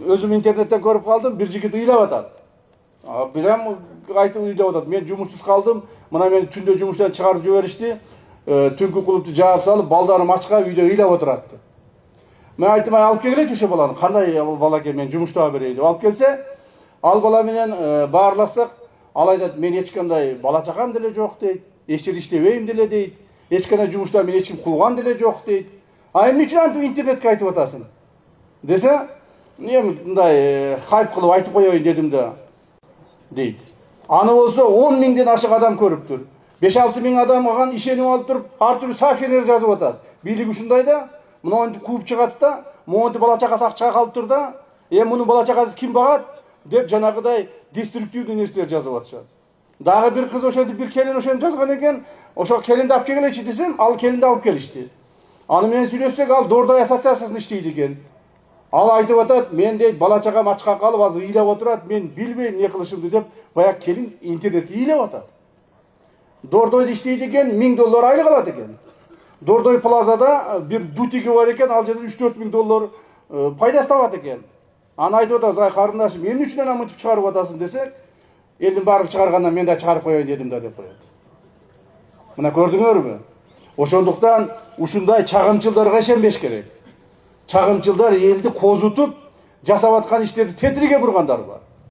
өзüm интернеттен көрүп калдым, бир жигит ыйлап атат. Бирам айтып ыйлап атат. Мен жумушсуз калдым, мына мени түндө жумуштан чыгарып жиберишти. Түнкү клубду жаап салып, балдарым ачка үйдө ыйлап отуратты. Мен айттым, алып келгилечи ошо баланы. Кандай бала экен, мен жумуштап берейин деп алып келсе, ал бала менен баарласак, ал айтат, мен эч кандай бала чакам деле жок дейт, эч жер иштебейм деле дейт, эч кандай жумуштан мен эч ким кылган деле жок дейт. Эмне үчүн антип интернетке айтып атасың? Десе, эми мындай хайп кылып айтып коеюн дедим да, дейт. Аны болсо 10 миңден ашык адам көрүптүр. 5-6 миң адам аган ишенип алып туруп, ар түрдүү сообщениялар жазып атат. Бийлик ушундай да, мынантип кууп чыгат да, монтип бала чакасы акчага калып тур да, мунун бала чакасы ким багат деп жанагыдай деструктивдүү нерселер жазып атышат. Дагы бир кыз ошентип бир келин ошентип жазган экен, ошо келинди алып келгилечи десем, ал келинди алып келишти. Аны менен сүйлөшсөк, ал Дордой ассоциациясында иштейт экен. Ал айтып атат, мен дейт бала чагам ачка калып, азыр ыйлап отурат, мен билбейм эмне кылышымды деп, баягы келин интернетке ыйлап атат. Дордойдо иштейт экен, $1000 айлык алат экен. Дордой плазада бир дутиги бар экен, ал жерден $3-4 миң пайдасы табат экен. Аны айтып атат, ай карындашым, эмне үчүн ана мынтип чыгарып атасың десек, элдин баары чыгаргандан мен да чыгарып коеюн дедим да деп коет. Мына көрдүңөрбү? Ошондуктан ушундай чагымчылдарга ишенбеш керек. Чагымчылдар элди козутуп, жасап аткан иштерди тетириге бургандар бар.